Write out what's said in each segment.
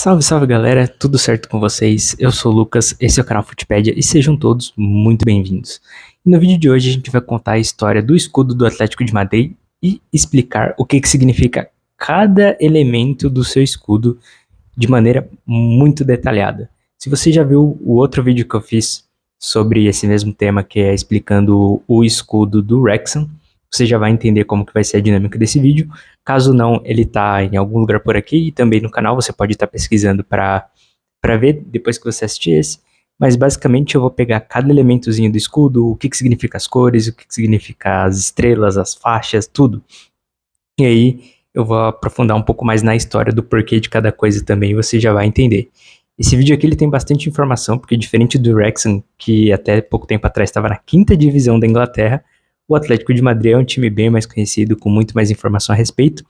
Salve, salve galera, tudo certo com vocês? Eu sou o Lucas, esse é o canal Futipédia e sejam todos muito bem-vindos. E no vídeo de hoje a gente vai contar a história do escudo do Atlético de Madrid e explicar o que significa cada elemento do seu escudo de maneira muito detalhada. Se você já viu o outro vídeo que eu fiz sobre esse mesmo tema, que é explicando o escudo do Wrexham, você já vai entender como que vai ser a dinâmica desse vídeo. Caso não, ele tá em algum lugar por aqui e também no canal, você pode estar pesquisando para ver depois que você assistir esse. Mas basicamente eu vou pegar cada elementozinho do escudo, o que significa as cores, o que significa as estrelas, as faixas, tudo. E aí eu vou aprofundar um pouco mais na história do porquê de cada coisa também, você já vai entender. Esse vídeo aqui ele tem bastante informação, porque diferente do Wrexham, que até pouco tempo atrás estava na 5ª divisão da Inglaterra, o Atlético de Madrid é um time bem mais conhecido, com muito mais informação a respeito.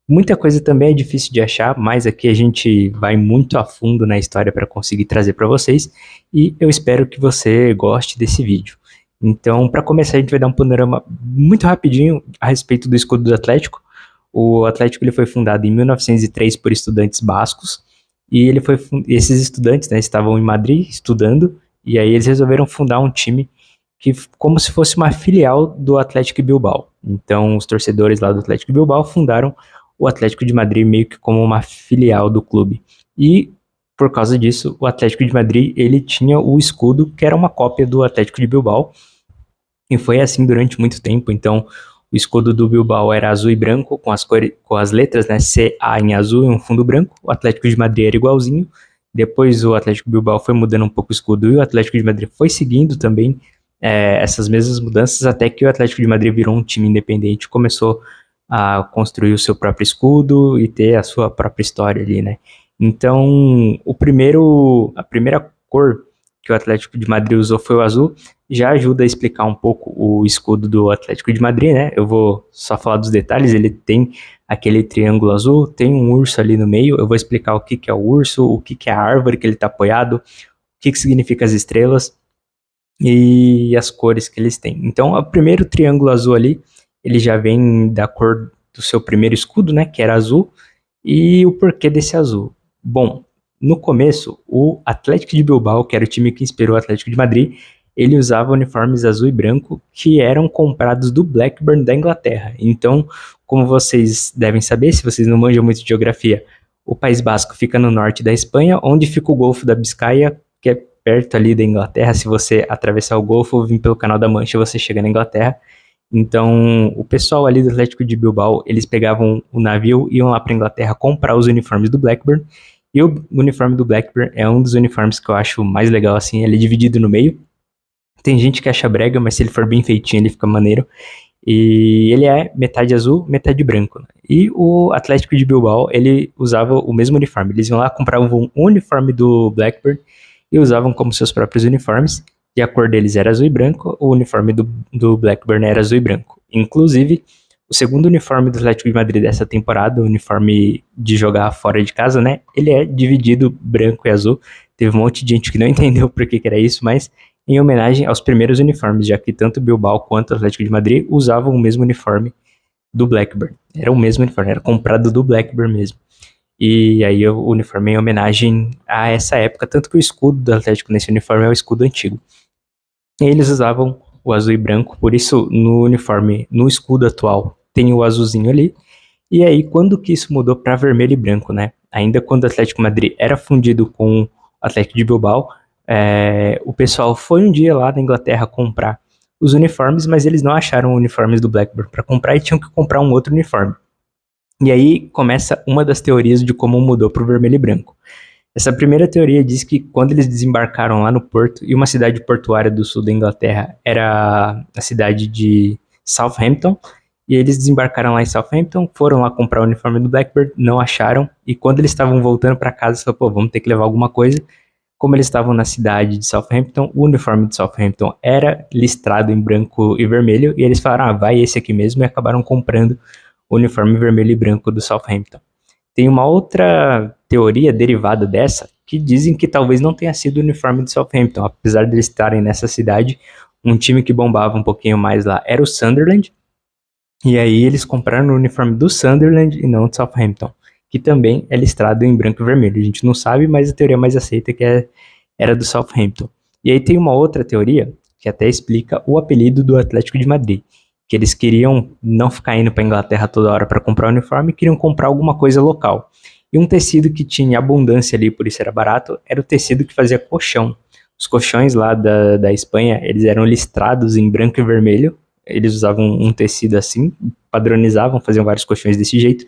Muita coisa também é difícil de achar, mas aqui a gente vai muito a fundo na história para conseguir trazer para vocês, e eu espero que você goste desse vídeo. Então, para começar, a gente vai dar um panorama muito rapidinho a respeito do escudo do Atlético. O Atlético ele foi fundado em 1903 por estudantes bascos, e esses estudantes, né, estavam em Madrid estudando, e aí eles resolveram fundar um time que como se fosse uma filial do Atlético Bilbao. Então, os torcedores lá do Atlético Bilbao fundaram o Atlético de Madrid meio que como uma filial do clube. E por causa disso, o Atlético de Madrid ele tinha o escudo que era uma cópia do Atlético de Bilbao. E foi assim durante muito tempo. Então, o escudo do Bilbao era azul e branco com as letras, né, CA em azul e um fundo branco. O Atlético de Madrid era igualzinho. Depois o Atlético Bilbao foi mudando um pouco o escudo e o Atlético de Madrid foi seguindo também essas mesmas mudanças até que o Atlético de Madrid virou um time independente, começou a construir o seu próprio escudo e ter a sua própria história ali, né? Então, a primeira cor que o Atlético de Madrid usou foi o azul, já ajuda a explicar um pouco o escudo do Atlético de Madrid, né? Eu vou só falar dos detalhes, ele tem aquele triângulo azul, tem um urso ali no meio, eu vou explicar o que é o urso, o que é a árvore que ele está apoiado, o que significa as estrelas, e as cores que eles têm. Então, o primeiro triângulo azul ali, ele já vem da cor do seu primeiro escudo, né, que era azul, e o porquê desse azul. Bom, no começo, o Atlético de Bilbao, que era o time que inspirou o Atlético de Madrid, ele usava uniformes azul e branco que eram comprados do Blackburn da Inglaterra. Então, como vocês devem saber, se vocês não manjam muito de geografia, o País Basco fica no norte da Espanha, onde fica o Golfo da Biscaia, que é perto ali da Inglaterra. Se você atravessar o Golfo ou vir pelo Canal da Mancha, você chega na Inglaterra. Então, o pessoal ali do Atlético de Bilbao, eles pegavam o navio, iam lá para a Inglaterra comprar os uniformes do Blackburn, e o uniforme do Blackburn é um dos uniformes que eu acho mais legal, assim, ele é dividido no meio. Tem gente que acha brega, mas se ele for bem feitinho, ele fica maneiro. E ele é metade azul, metade branco. E o Atlético de Bilbao, ele usava o mesmo uniforme. Eles iam lá, compravam um uniforme do Blackburn e usavam como seus próprios uniformes. E a cor deles era azul e branco, o uniforme do Blackburn era azul e branco. Inclusive, o segundo uniforme do Atlético de Madrid dessa temporada, o uniforme de jogar fora de casa, né? Ele é dividido branco e azul. Teve um monte de gente que não entendeu por que era isso, mas em homenagem aos primeiros uniformes, já que tanto Bilbao quanto o Atlético de Madrid usavam o mesmo uniforme do Blackburn. Era o mesmo uniforme, era comprado do Blackburn mesmo. E aí o uniforme é em homenagem a essa época, tanto que o escudo do Atlético nesse uniforme é o escudo antigo. E eles usavam o azul e branco, por isso no uniforme, no escudo atual, tem o azulzinho ali. E aí quando que isso mudou para vermelho e branco, né? Ainda quando o Atlético de Madrid era fundido com o Atlético de Bilbao, o pessoal foi um dia lá na Inglaterra comprar os uniformes, mas eles não acharam uniformes do Blackburn para comprar e tinham que comprar um outro uniforme. E aí começa uma das teorias de como mudou para o vermelho e branco. Essa primeira teoria diz que quando eles desembarcaram lá no porto, e uma cidade portuária do sul da Inglaterra era a cidade de Southampton, e eles desembarcaram lá em Southampton, foram lá comprar o uniforme do Blackburn, não acharam, e quando eles estavam voltando para casa, falaram, pô, vamos ter que levar alguma coisa. Como eles estavam na cidade de Southampton, o uniforme de Southampton era listrado em branco e vermelho, e eles falaram, vai esse aqui mesmo, e acabaram comprando o uniforme vermelho e branco do Southampton. Tem uma outra teoria derivada dessa, que dizem que talvez não tenha sido o uniforme do Southampton, apesar de eles estarem nessa cidade, um time que bombava um pouquinho mais lá era o Sunderland, e aí eles compraram o uniforme do Sunderland e não do Southampton, que também é listrado em branco e vermelho. A gente não sabe, mas a teoria mais aceita era do Southampton. E aí tem uma outra teoria que até explica o apelido do Atlético de Madrid, que eles queriam não ficar indo para a Inglaterra toda hora para comprar uniforme, queriam comprar alguma coisa local. E um tecido que tinha abundância ali, por isso era barato, era o tecido que fazia colchão. Os colchões lá da Espanha, eles eram listrados em branco e vermelho, eles usavam um tecido assim, padronizavam, faziam vários colchões desse jeito,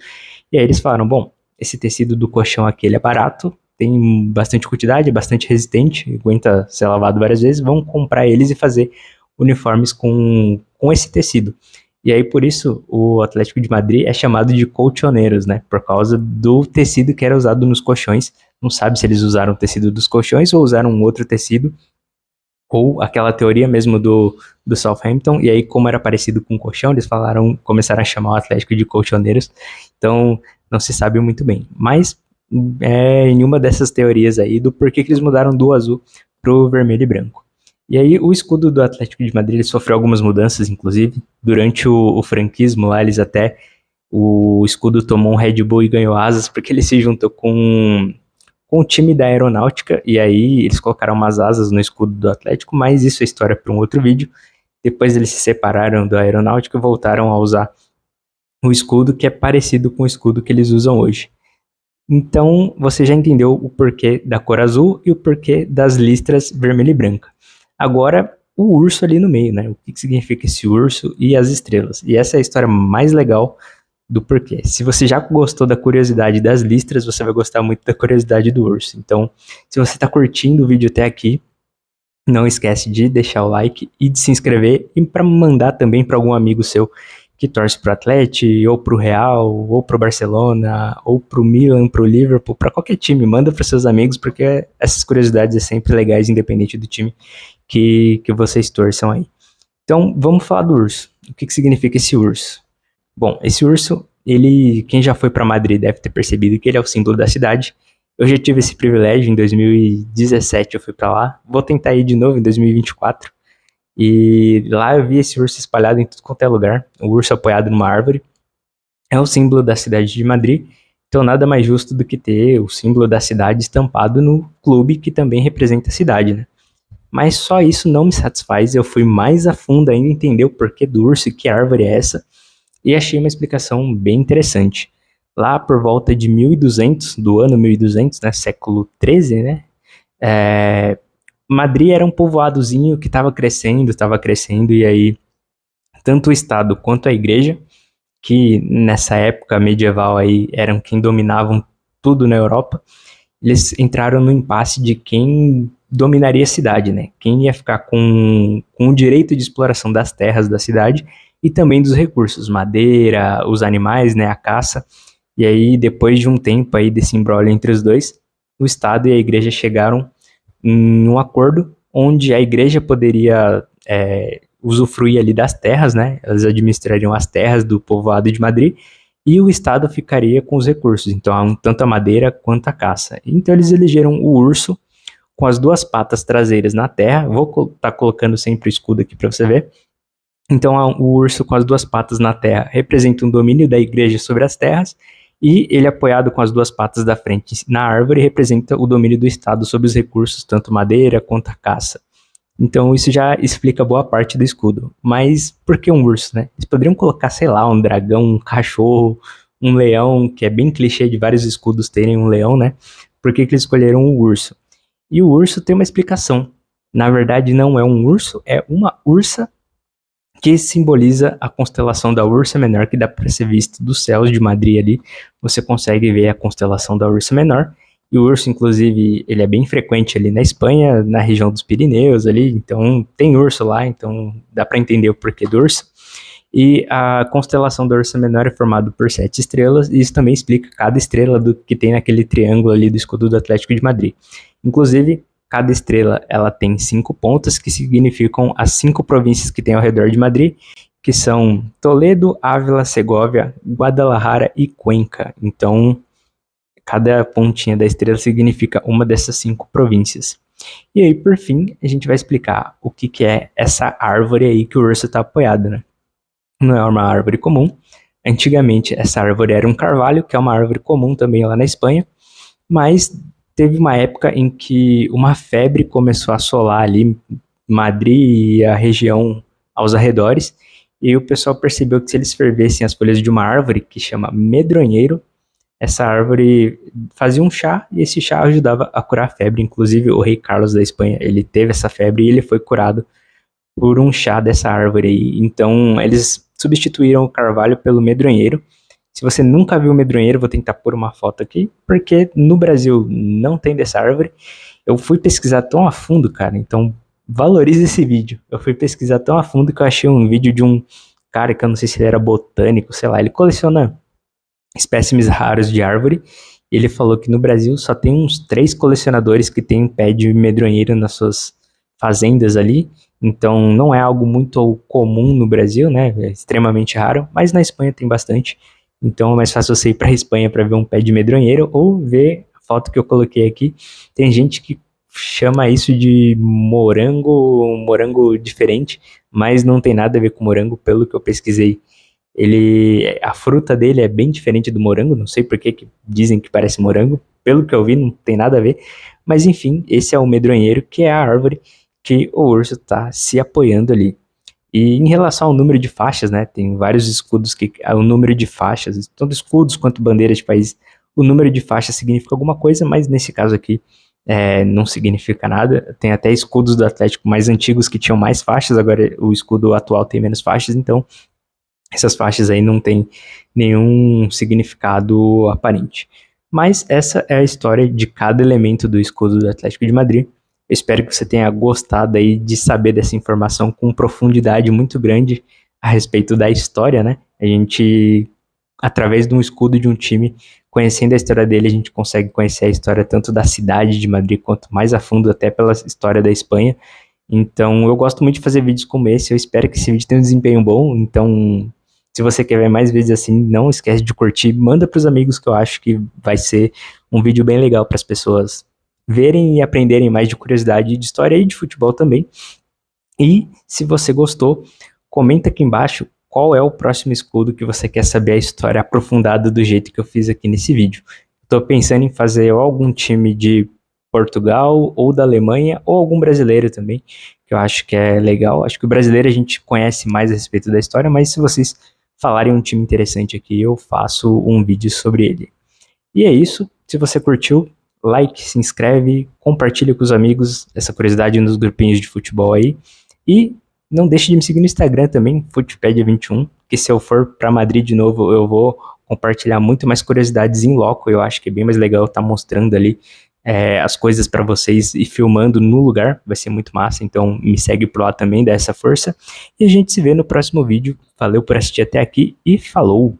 e aí eles falaram, bom, esse tecido do colchão aqui ele é barato, tem bastante quantidade, é bastante resistente, aguenta ser lavado várias vezes, vão comprar eles e fazer uniformes com esse tecido. E aí, por isso, o Atlético de Madrid é chamado de colchoneiros, né? Por causa do tecido que era usado nos colchões. Não sabe se eles usaram o tecido dos colchões ou usaram um outro tecido, ou aquela teoria mesmo do Southampton. E aí, como era parecido com o colchão, eles começaram a chamar o Atlético de colchoneiros. Então, não se sabe muito bem. Mas em uma dessas teorias aí do porquê que eles mudaram do azul pro vermelho e branco. E aí o escudo do Atlético de Madrid ele sofreu algumas mudanças, inclusive. Durante o franquismo lá, o escudo tomou um Red Bull e ganhou asas, porque ele se juntou com o time da aeronáutica, e aí eles colocaram umas asas no escudo do Atlético, mas isso é história para um outro vídeo. Depois eles se separaram da aeronáutica e voltaram a usar o escudo que é parecido com o escudo que eles usam hoje. Então, você já entendeu o porquê da cor azul e o porquê das listras vermelha e branca. Agora, o urso ali no meio, né? O que significa esse urso e as estrelas. E essa é a história mais legal do porquê. Se você já gostou da curiosidade das listras, você vai gostar muito da curiosidade do urso. Então, se você está curtindo o vídeo até aqui, não esquece de deixar o like e de se inscrever e para mandar também para algum amigo seu que torce pro Atlético, ou pro Real, ou pro Barcelona, ou pro Milan, pro Liverpool, para qualquer time, manda para seus amigos, porque essas curiosidades é sempre legais, independente do time que vocês torçam aí. Então, vamos falar do urso. O que significa esse urso? Bom, esse urso, quem já foi para Madrid deve ter percebido que ele é o símbolo da cidade. Eu já tive esse privilégio, em 2017 eu fui para lá, vou tentar ir de novo em 2024. E lá eu vi esse urso espalhado em tudo quanto é lugar, o urso apoiado numa árvore. É o símbolo da cidade de Madrid, então nada mais justo do que ter o símbolo da cidade estampado no clube que também representa a cidade, né? Mas só isso não me satisfaz, eu fui mais a fundo ainda entender o porquê do urso e que árvore é essa, e achei uma explicação bem interessante. Lá por volta de 1200, do ano 1200, né, século 13, né, Madrid era um povoadozinho que estava crescendo, e aí tanto o Estado quanto a Igreja, que nessa época medieval aí eram quem dominavam tudo na Europa, eles entraram no impasse de quem dominaria a cidade, né? Quem ia ficar com o direito de exploração das terras da cidade e também dos recursos, madeira, os animais, né, a caça. E aí, depois de um tempo aí desse imbróglio entre os dois, o Estado e a Igreja chegaram em um acordo onde a igreja poderia usufruir ali das terras, né? Elas administrariam as terras do povoado de Madrid e o Estado ficaria com os recursos, então tanto a madeira quanto a caça. Então eles elegeram o urso com as duas patas traseiras na terra. Vou estar colocando sempre o escudo aqui para você ver. Então o urso com as duas patas na terra representa um domínio da igreja sobre as terras, e ele apoiado com as duas patas da frente na árvore representa o domínio do Estado sobre os recursos, tanto madeira quanto a caça. Então isso já explica boa parte do escudo. Mas por que um urso, né? Eles poderiam colocar, sei lá, um dragão, um cachorro, um leão, que é bem clichê de vários escudos terem um leão, né? Por que eles escolheram o urso? E o urso tem uma explicação. Na verdade não é um urso, é uma ursa, que simboliza a constelação da Ursa Menor, que dá para ser visto dos céus de Madrid ali. Você consegue ver a constelação da Ursa Menor. E o urso, inclusive, ele é bem frequente ali na Espanha, na região dos Pirineus ali. Então, tem urso lá, então dá para entender o porquê do urso. E a constelação da Ursa Menor é formada por 7 estrelas, e isso também explica cada estrela do que tem naquele triângulo ali do escudo do Atlético de Madrid. Inclusive, cada estrela ela tem 5 pontas, que significam as 5 províncias que tem ao redor de Madrid, que são Toledo, Ávila, Segóvia, Guadalajara e Cuenca. Então, cada pontinha da estrela significa uma dessas 5 províncias. E aí, por fim, a gente vai explicar o que é essa árvore aí que o urso está apoiado, né? Não é uma árvore comum. Antigamente, essa árvore era um carvalho, que é uma árvore comum também lá na Espanha, mas teve uma época em que uma febre começou a assolar ali Madrid e a região aos arredores, e o pessoal percebeu que se eles fervessem as folhas de uma árvore, que chama medronheiro, essa árvore fazia um chá, e esse chá ajudava a curar a febre. Inclusive, o rei Carlos da Espanha, ele teve essa febre e ele foi curado por um chá dessa árvore aí. Então, eles substituíram o carvalho pelo medronheiro. Se você nunca viu o medronheiro, vou tentar pôr uma foto aqui, porque no Brasil não tem dessa árvore. Eu fui pesquisar tão a fundo, cara, então valorize esse vídeo. Eu fui pesquisar tão a fundo que eu achei um vídeo de um cara que eu não sei se ele era botânico, sei lá, ele coleciona espécimes raros de árvore. Ele falou que no Brasil só tem uns 3 colecionadores que tem um pé de medronheiro nas suas fazendas ali. Então não é algo muito comum no Brasil, né? É extremamente raro, mas na Espanha tem bastante. Então é mais fácil você ir para a Espanha para ver um pé de medronheiro ou ver a foto que eu coloquei aqui. Tem gente que chama isso de morango, um morango diferente, mas não tem nada a ver com morango, pelo que eu pesquisei. A fruta dele é bem diferente do morango, não sei por que dizem que parece morango, pelo que eu vi não tem nada a ver, mas enfim, esse é o medronheiro, que é a árvore que o urso está se apoiando ali. E em relação ao número de faixas, né, tem vários escudos que o número de faixas, tanto escudos quanto bandeiras de país, o número de faixas significa alguma coisa, mas nesse caso aqui não significa nada. Tem até escudos do Atlético mais antigos que tinham mais faixas, agora o escudo atual tem menos faixas, então essas faixas aí não têm nenhum significado aparente. Mas essa é a história de cada elemento do escudo do Atlético de Madrid. Eu espero que você tenha gostado aí de saber dessa informação com profundidade muito grande a respeito da história, né? A gente, através de um escudo de um time, conhecendo a história dele, a gente consegue conhecer a história tanto da cidade de Madrid quanto mais a fundo até pela história da Espanha. Então, eu gosto muito de fazer vídeos como esse. Eu espero que esse vídeo tenha um desempenho bom. Então, se você quer ver mais vídeos assim, não esquece de curtir, manda para os amigos, que eu acho que vai ser um vídeo bem legal para as pessoas verem e aprenderem mais de curiosidade de história e de futebol também. E se você gostou, comenta aqui embaixo qual é o próximo escudo que você quer saber a história aprofundada do jeito que eu fiz aqui nesse vídeo. Estou pensando em fazer algum time de Portugal ou da Alemanha ou algum brasileiro também, que eu acho que é legal. Acho que o brasileiro a gente conhece mais a respeito da história, mas se vocês falarem um time interessante aqui, eu faço um vídeo sobre ele. E é isso. Se você curtiu, like, se inscreve, compartilha com os amigos essa curiosidade nos grupinhos de futebol aí. E não deixe de me seguir no Instagram também, Futpedia21, que se eu for para Madrid de novo, eu vou compartilhar muito mais curiosidades em loco. Eu acho que é bem mais legal estar mostrando ali as coisas para vocês e filmando no lugar, vai ser muito massa. Então me segue por lá também, dá essa força. E a gente se vê no próximo vídeo. Valeu por assistir até aqui e falou!